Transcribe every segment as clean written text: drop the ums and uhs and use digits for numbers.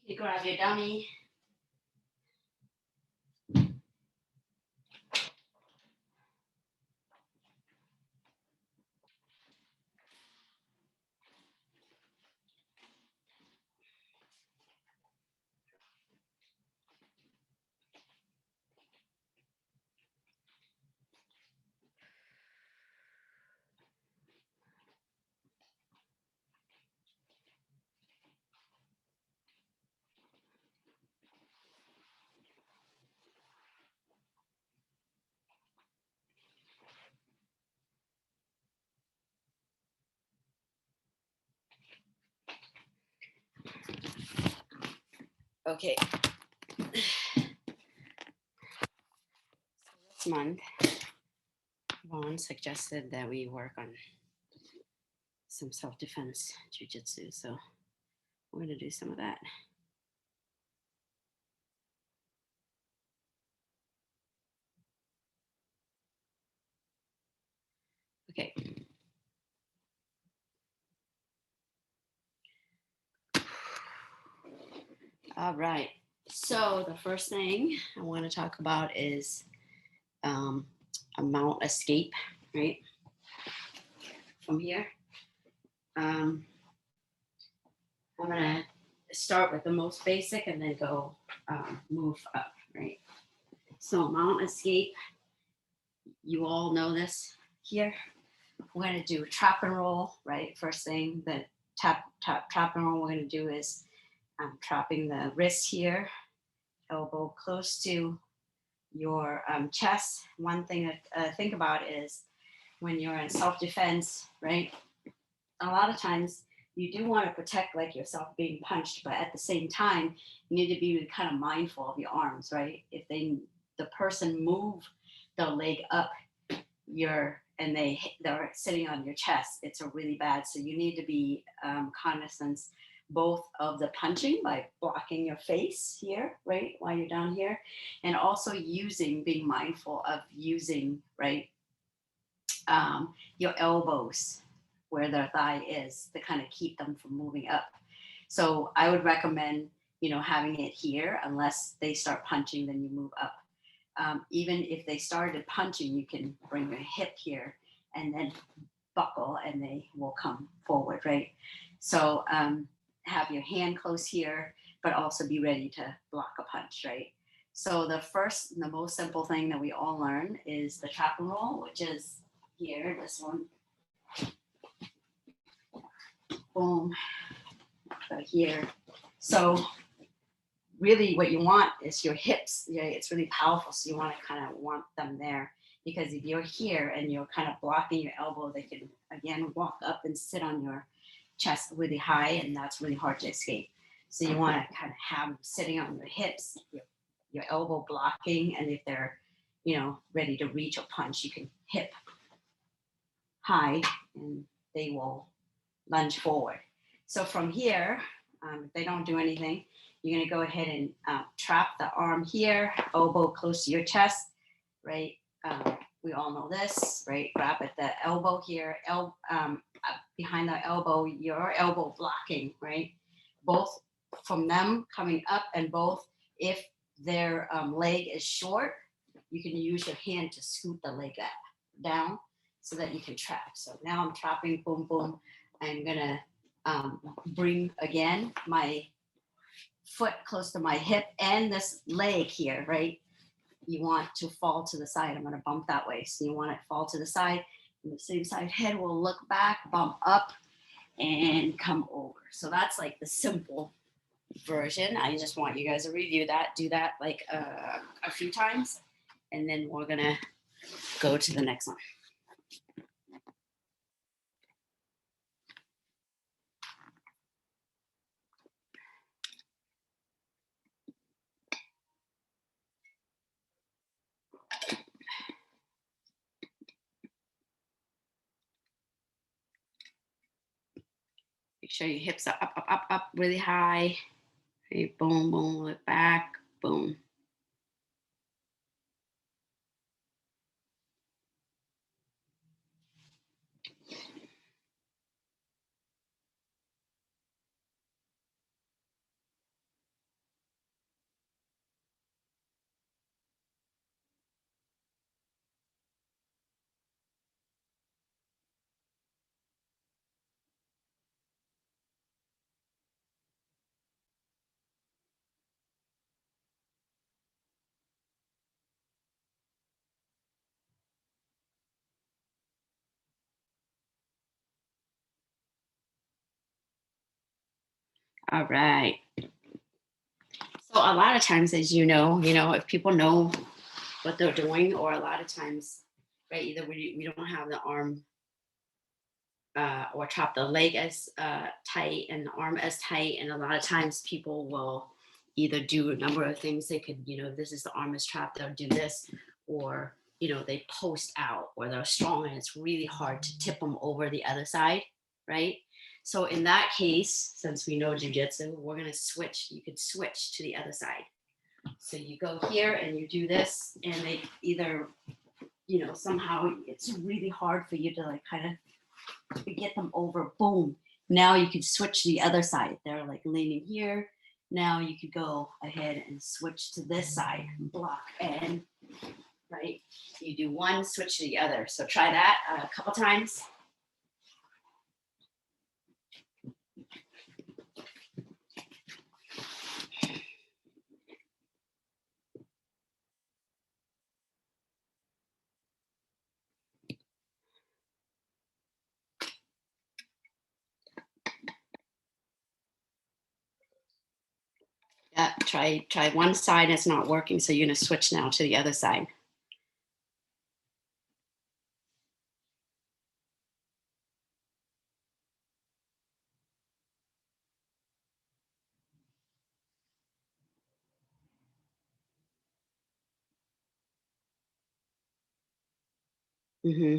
You grab your dummy. Okay. This month, Vaughn suggested that we work on some self-defense jujitsu, so we're gonna do some of that. Okay. All right. So the first thing I want to talk about is a mount escape, right? From here. I'm gonna start with the most basic and then go move up, right? So mount escape, you all know this here. We're gonna do trap and roll, right? First thing that trap and roll we're gonna do is trapping the wrist here, elbow close to your chest. One thing to think about is when you're in self-defense, right? A lot of times you do want to protect like yourself being punched, but at the same time, you need to be kind of mindful of your arms, right? If the person move the leg up your and they're sitting on your chest, it's a really bad. So you need to be cognizant both of the punching by blocking your face here, right, while you're down here, and also being mindful of using, right, your elbows where their thigh is to kind of keep them from moving up. So I would recommend, having it here unless they start punching, then you move up. Even if they started punching, you can bring your hip here and then buckle and they will come forward, right? So have your hand close here, but also be ready to block a punch, right? So the most simple thing that we all learn is the trap and roll, which is here, this one. Boom, right here. So really what you want is your hips. Yeah, it's really powerful. So you want to kind of want them there because if you're here and you're kind of blocking your elbow, they can again walk up and sit on your chest really high, and that's really hard to escape. So you want to kind of have them sitting on your hips, your elbow blocking, and if they're, ready to reach or punch, you can hip high and they will lunge forward. So from here, if they don't do anything, you're going to go ahead and trap the arm here, elbow close to your chest, right? We all know this, right? Grab at the elbow here, behind the elbow, your elbow blocking, right? Both from them coming up and both if their leg is short, you can use your hand to scoot the leg up, down so that you can trap. So now I'm trapping, boom, boom. I'm gonna bring again my foot close to my hip and this leg here, right? You want to fall to the side. I'm gonna bump that way. So you want to fall to the side. And the same side head will look back, bump up, and come over. So that's like the simple version. I just want you guys to review that, do that like a few times, and then we're gonna go to the next one. Make sure your hips are up, up, up, up really high. Okay, boom, boom, look back, boom. All right. So a lot of times, as you know, if people know what they're doing, or a lot of times, right, either we don't have the arm or chop the leg as tight and the arm as tight. And a lot of times people will either do a number of things. They could, this is the arm is trapped, they'll do this, or, they post out, or they're strong and it's really hard to tip them over the other side, right? So in that case, since we know jujitsu, we're going to switch. You could switch to the other side. So you go here and you do this, and they either, somehow it's really hard for you to like kind of get them over. Boom. Now you could switch to the other side. They're like leaning here. Now you could go ahead and switch to this side, block, and right. You do one, switch to the other. So try that a couple times. Yeah, try one side. It's not working, so you're gonna switch now to the other side. Hmm.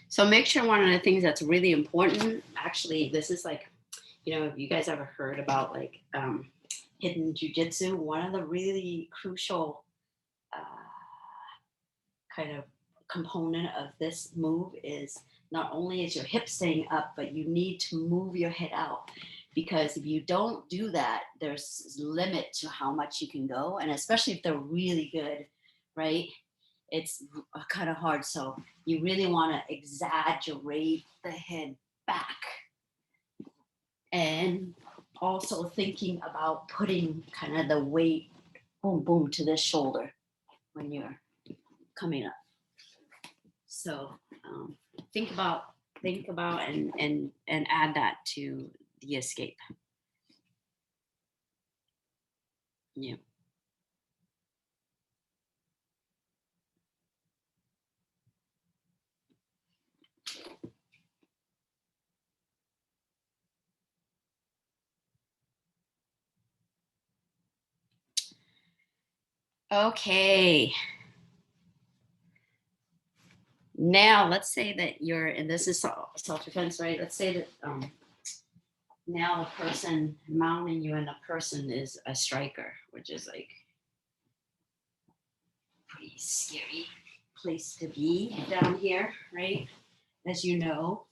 So make sure one of the things that's really important, actually, this is like, if you guys ever heard about like hidden jujitsu, one of the really crucial kind of component of this move is not only is your hip staying up, but you need to move your head out. Because if you don't do that, there's limit to how much you can go. And especially if they're really good, right? It's kind of hard. So you really want to exaggerate the head back, and also thinking about putting kind of the weight, boom, boom, to this shoulder when you're coming up. So think about and add that to the escape. Yeah. Okay. Now let's say that you're, and this is self-defense, right? Let's say that now the person mounting you and the person is a striker, which is like pretty scary place to be down here, right? As you know,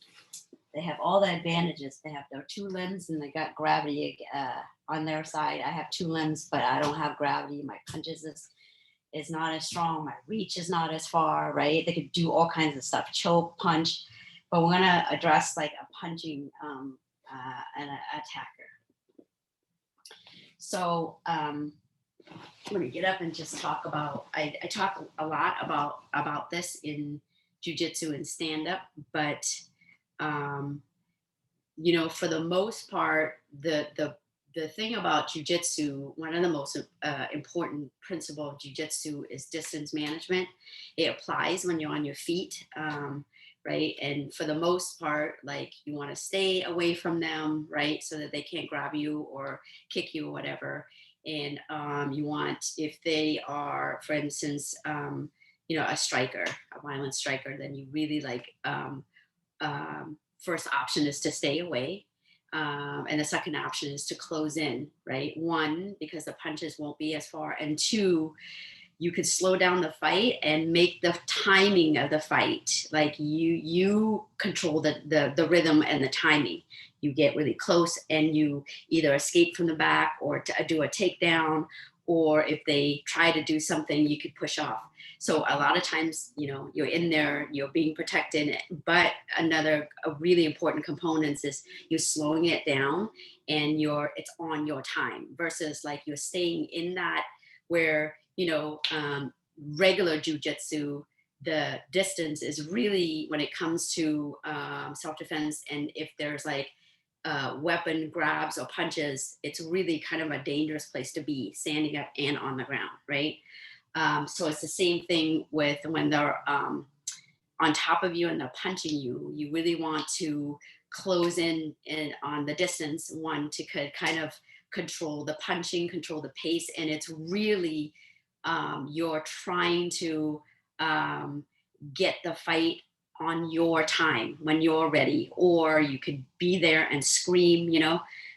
they have all the advantages. They have their two limbs and they got gravity on their side. I have two limbs, but I don't have gravity. My punches is not as strong. My reach is not as far, right? They could do all kinds of stuff, choke, punch, but we're gonna address like a punching and an attacker. So let me get up and just talk about. I talk a lot about this in jujitsu and stand up, but for the most part, the thing about jujitsu, one of the most important principle of jujitsu is distance management. It applies when you're on your feet, right? And for the most part, like you want to stay away from them, right, so that they can't grab you or kick you or whatever. And you want, if they are, for instance, a striker, a violent striker, then you really like first option is to stay away. And the second option is to close in, right? One, because the punches won't be as far. And two, you could slow down the fight and make the timing of the fight. Like you control the rhythm and the timing. You get really close and you either escape from the back or do a takedown, or if they try to do something, you could push off. So a lot of times, you're in there, you're being protected, but a really important component is you're slowing it down and it's on your time versus like you're staying in that where, regular jujitsu, the distance is really when it comes to self-defense. And if there's like weapon grabs or punches, it's really kind of a dangerous place to be, standing up and on the ground, right? So it's the same thing with when they're on top of you and they're punching you. You really want to close in on the distance, one, to kind of control the punching, control the pace. And it's really, you're trying to get the fight on your time when you're ready, or you could be there and scream,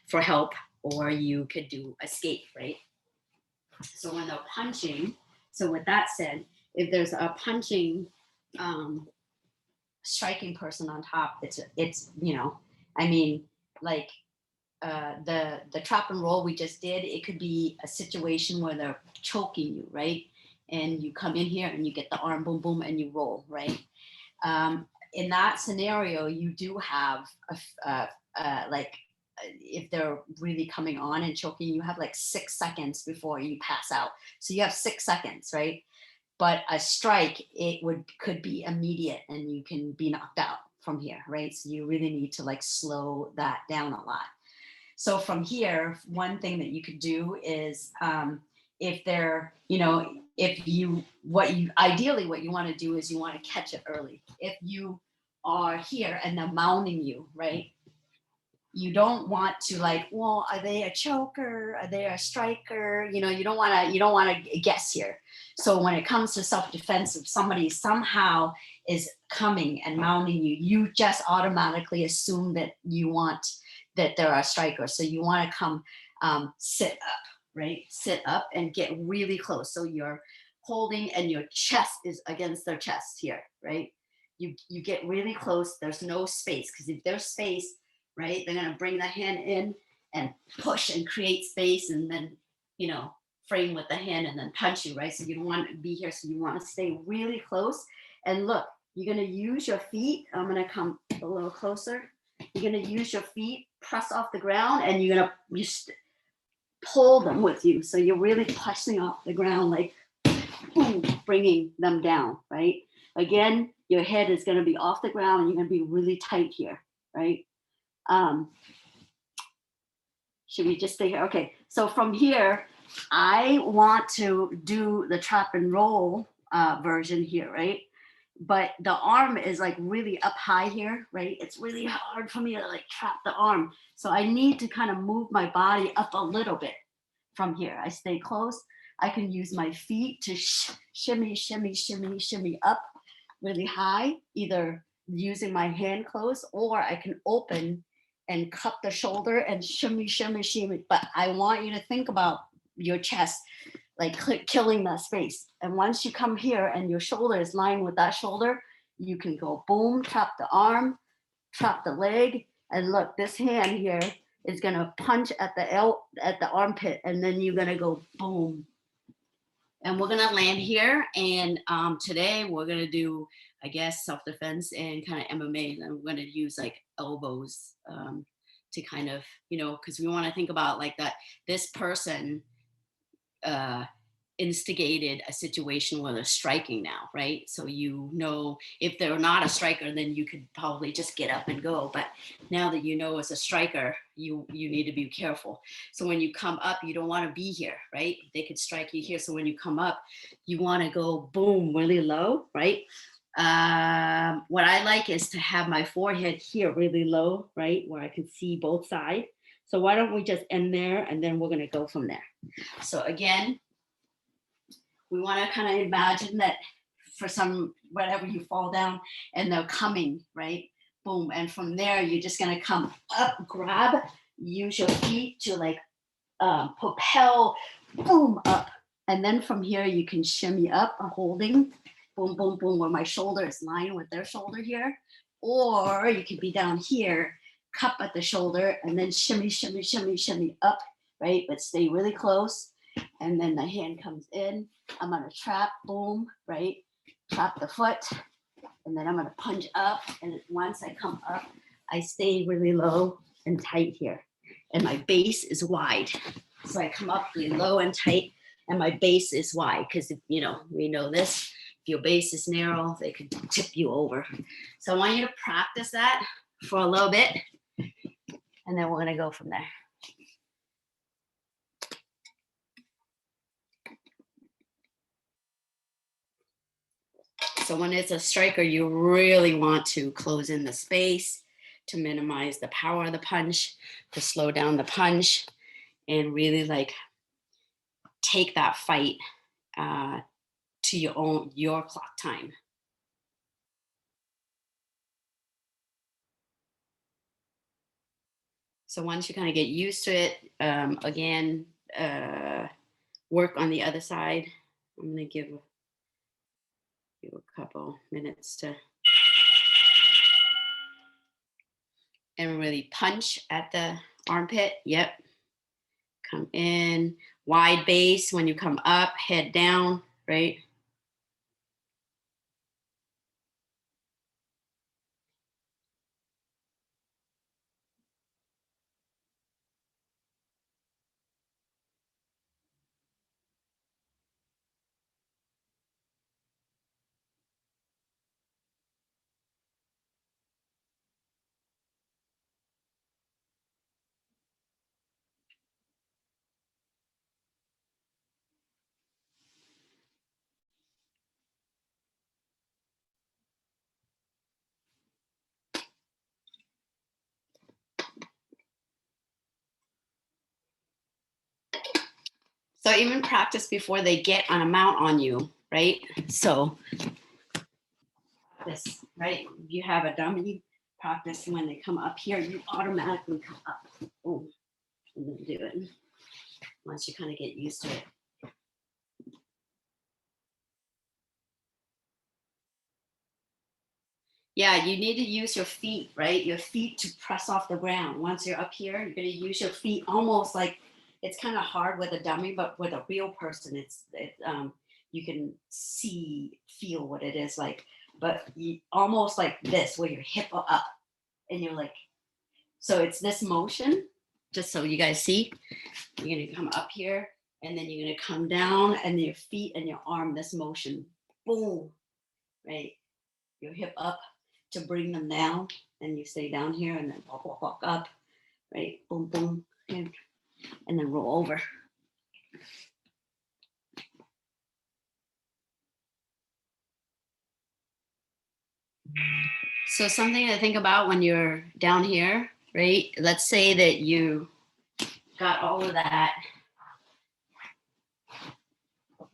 for help, or you could do escape, right? So when they're punching, so with that said, if there's a punching, striking person on top, it's I mean, like the trap and roll we just did, it could be a situation where they're choking you, right? And you come in here and you get the arm, boom, boom, and you roll, right? In that scenario, you do have like if they're really coming on and choking, you have like 6 seconds before you pass out. So you have 6 seconds, right? But a strike, could be immediate and you can be knocked out from here, right? So you really need to like slow that down a lot. So from here, one thing that you could do is if they're, if you, ideally what you want to do is you want to catch it early. If you are here and they're mounting you, right? You don't want to like, well, are they a choker? Are they a striker? You don't want to guess here. So when it comes to self-defense, if somebody somehow is coming and mounting you, you just automatically assume that that they're a striker. So you want to come sit up, right? Sit up and get really close. So you're holding and your chest is against their chest here, right? You get really close. There's no space, because if there's space, right, they're going to bring the hand in and push and create space, and then, frame with the hand and then punch you, right? So you don't want to be here. So you want to stay really close. And look, you're going to use your feet. I'm going to come a little closer. You're going to use your feet, press off the ground, and you're going to pull them with you. So you're really pushing off the ground, like boom, bringing them down, right? Again, your head is going to be off the ground and you're going to be really tight here, right? Should we just stay here? Okay, so from here, I want to do the trap and roll version here, right? But the arm is like really up high here, right? It's really hard for me to like trap the arm. So I need to kind of move my body up a little bit from here. I stay close. I can use my feet to shimmy, shimmy, shimmy, shimmy up really high, either using my hand close, or I can open and cup the shoulder and shimmy, shimmy, shimmy. But I want you to think about your chest, like killing that space. And once you come here and your shoulder is lying with that shoulder, you can go boom, trap the arm, trap the leg. And look, this hand here is gonna punch at the armpit, and then you're gonna go boom. And we're gonna land here. And today we're gonna do, I guess, self-defense and kind of MMA. And we're gonna use like elbows to kind of, because we want to think about like that. This person instigated a situation where they're striking now, right? So you know if they're not a striker, then you could probably just get up and go. But now that you know it's a striker, you need to be careful. So when you come up, you don't want to be here, right? They could strike you here. So when you come up, you want to go boom really low, right? What I like is to have my forehead here really low, right, where I can see both sides. So why don't we just end there, and then we're going to go from there. So again, we want to kind of imagine that for some, whatever, you fall down and they're coming, right? Boom. And from there, you're just going to come up, grab, use your feet to like propel, boom, up. And then from here, you can shimmy up, holding, boom, boom, boom, where my shoulder is lying with their shoulder here. Or you could be down here, cup at the shoulder, and then shimmy, shimmy, shimmy, shimmy up, right? But stay really close. And then the hand comes in. I'm going to trap, boom, right? Trap the foot. And then I'm going to punch up. And once I come up, I stay really low and tight here. And my base is wide. So I come up really low and tight, and my base is wide. Because, you know, we know this. If your base is narrow, they could tip you over. So I want you to practice that for a little bit. And then we're going to go from there. So when it's a striker, you really want to close in the space to minimize the power of the punch, to slow down the punch, and really like take that fight to your clock time. So once you kind of get used to it, again, work on the other side. I'm going to give you a couple minutes to, and really punch at the armpit. Yep. Come in, wide base. When you come up, head down, right? So even practice before they get on a mount on you, right? So this, right? If you have a dummy, practice when they come up here, you automatically come up. Boom. And then do it. Once you kind of get used to it. Yeah, you need to use your feet, right? Your feet to press off the ground. Once you're up here, you're going to use your feet almost like, it's kind of hard with a dummy, but with a real person, you can feel what it is like. But almost like this, where your hip are up, and you're like, so it's this motion. Just so you guys see, you're going to come up here, and then you're going to come down, and your feet and your arm, this motion, boom, right? Your hip up to bring them down, and you stay down here, and then walk, walk, walk up, right? Boom, boom, and then roll over. So something to think about when you're down here, right? Let's say that you got all of that,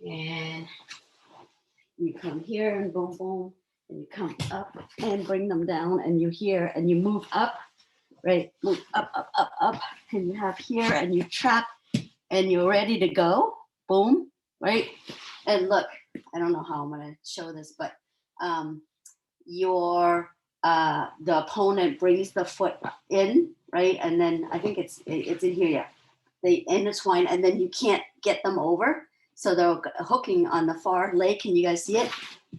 and you come here and boom, boom, and you come up and bring them down, and you're here, and you move up, right? Move up, up, up, up, and you have here, and you trap, and you're ready to go, boom, right? And look, I don't know how I'm gonna show this, but the opponent brings the foot in, right? And then I think it's in here, yeah. They intertwine, and then you can't get them over. So they're hooking on the far leg. Can you guys see it?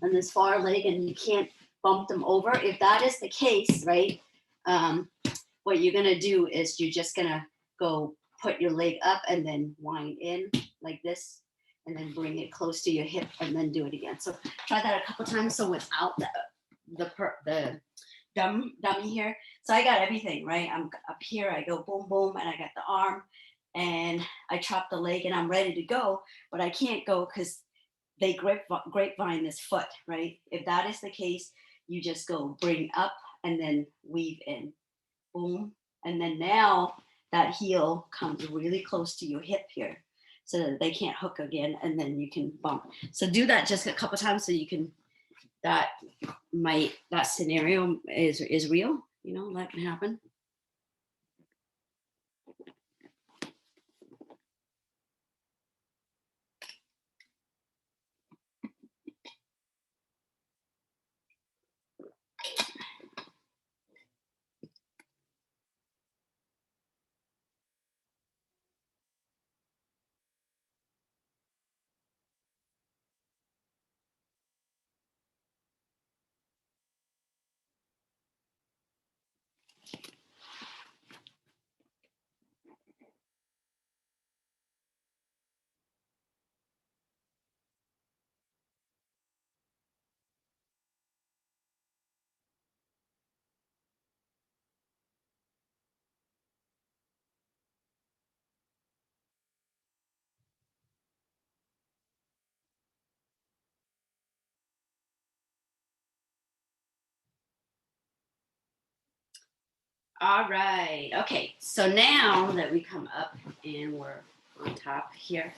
On this far leg, and you can't bump them over. If that is the case, right? What you're gonna do is you're just gonna go put your leg up and then wind in like this, and then bring it close to your hip and then do it again. So try that a couple times. So without the dummy here. So I got everything, right? I'm up here, I go boom, boom, and I got the arm and I chop the leg and I'm ready to go, but I can't go because they grapevine this foot, right? If that is the case, you just go bring up and then weave in, boom. And then now that heel comes really close to your hip here so that they can't hook again, and then you can bump. So do that just a couple times so you can, that scenario is real, you know, that can happen. All right. Okay. So now that we come up and we're on top here,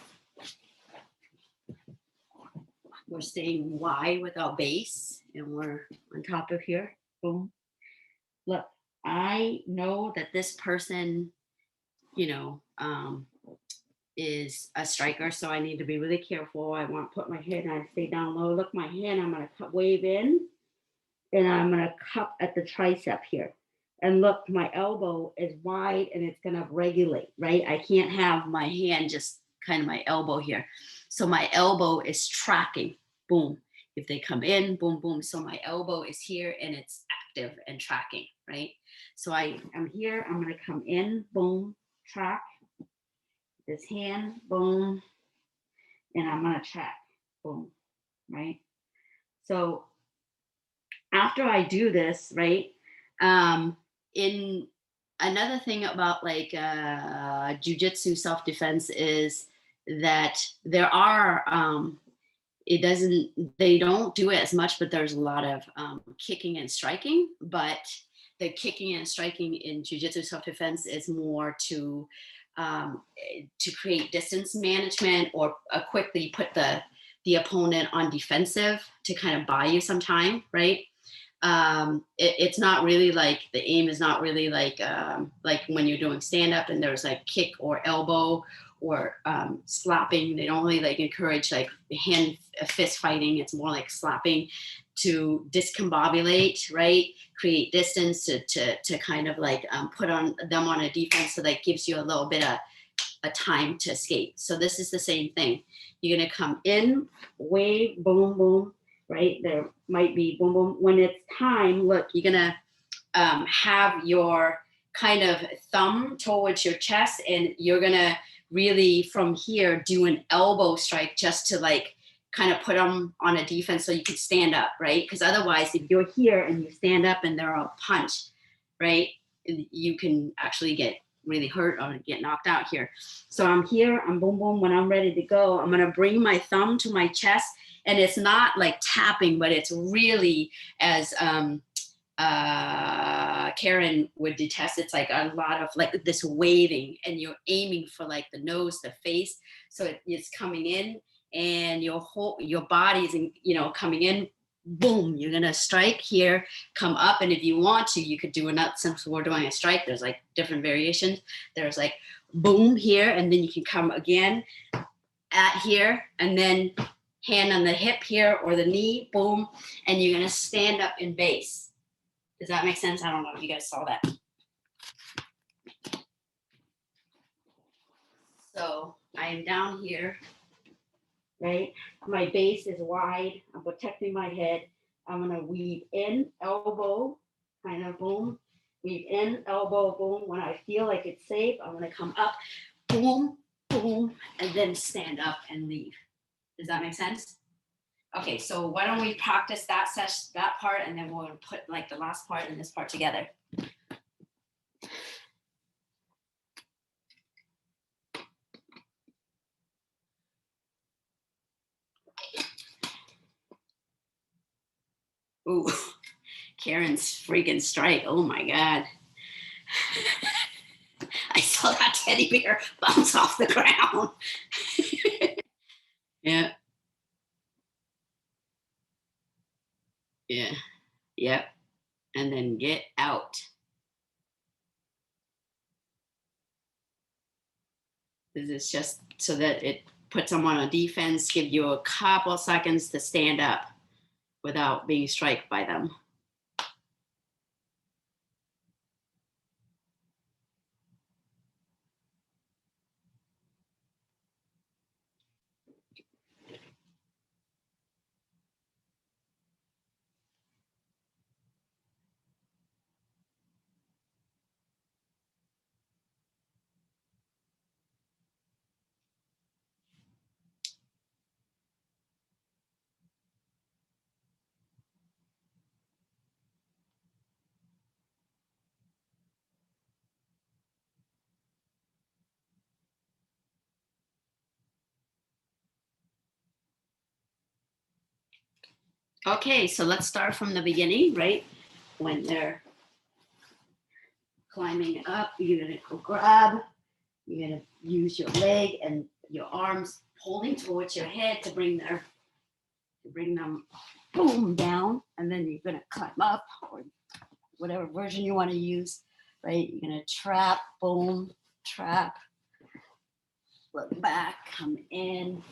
we're staying wide with our base and we're on top of here. Boom. Look, I know that this person, you know, is a striker, so I need to be really careful. I want to put my head and I stay down low. Look, my hand, I'm going to wave in and I'm going to cup at the tricep here. And look, my elbow is wide and it's going to regulate, right? I can't have my hand just kind of my elbow here. So my elbow is tracking, boom. If they come in, boom, boom. So my elbow is here and it's active and tracking, right? So I'm here, I'm going to come in, boom, track. This hand, boom, and I'm going to track, boom, right? So after I do this, right, in another thing about like jujitsu self-defense is that there are they don't do it as much, but there's a lot of kicking and striking. But the kicking and striking in jujitsu self-defense is more to create distance management or quickly put the opponent on defensive to kind of buy you some time, right? It's not really like the aim is not really like when you're doing stand up and there's like kick or elbow or slapping. They don't really like encourage like hand fist fighting. It's more like slapping to discombobulate, right? Create distance to kind of like put on them on a defense, so that gives you a little bit of a time to escape. So this is the same thing. You're gonna come in, wave, boom, boom, right? There might be boom, boom. When it's time, look, you're gonna have your kind of thumb towards your chest, and you're gonna really from here do an elbow strike just to like kind of put them on a defense so you can stand up, right? Because otherwise, if you're here and you stand up and they're a punch, right, you can actually get really hurt or get knocked out here. So I'm here, I'm boom, boom. When I'm ready to go, I'm gonna bring my thumb to my chest, and it's not like tapping, but it's really as Karen would detest. It's like a lot of like this waving, and you're aiming for like the nose, the face. So it's coming in, and your body is, coming in. Boom! You're gonna strike here, come up, and if you want to, you could do another. Since we're doing a strike, there's like different variations. There's like boom here, and then you can come again at here, and then hand on the hip here or the knee, boom, and you're gonna stand up in base. Does that make sense? I don't know if you guys saw that. So I am down here, right? My base is wide. I'm protecting my head. I'm gonna weave in, elbow, kind of boom. Weave in, elbow, boom. When I feel like it's safe, I'm gonna come up, boom, boom, and then stand up and leave. Does that make sense? Okay, so why don't we practice that part, and then we'll put like the last part and this part together. Ooh, Karen's freaking strike. Oh my God. I saw that teddy bear bounce off the ground. Yeah. Yeah. Yep. And then get out. This is just so that it puts them on a defense, give you a couple seconds to stand up without being striked by them. Okay, so let's start from the beginning, right? When they're climbing up, you're gonna go grab, you're gonna use your leg and your arms holding towards your head to bring them boom down, and then you're gonna climb up, or whatever version you want to use, right? You're gonna trap, boom, trap, look back, come in,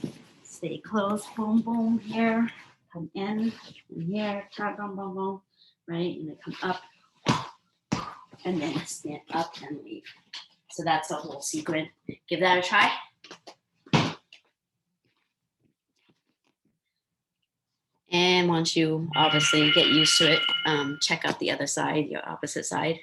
stay close, boom, boom, here, come in, and here, trap, boom, boom, boom, right? And then come up, and then stand up and leave. So that's the whole sequence. Give that a try. And once you obviously get used to it, check out the other side, your opposite side.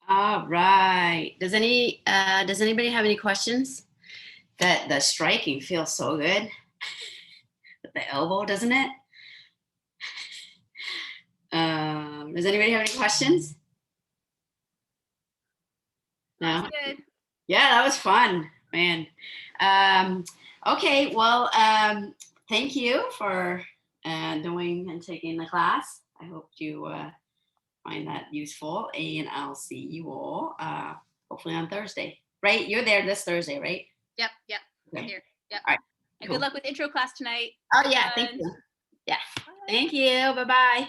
All right. Does anybody have any questions? That the striking feels so good with the elbow, doesn't it? Does anybody have any questions? No. Good. Yeah, that was fun, man. Okay, well, thank you for doing and taking the class. I hope you find that useful, and I'll see you all hopefully on Thursday. Right? You're there this Thursday, right? Yep. Okay. Here. Yep. All right. And Cool. good luck with intro class tonight. Oh yeah, thank you. Yeah. Thank you. Bye-bye.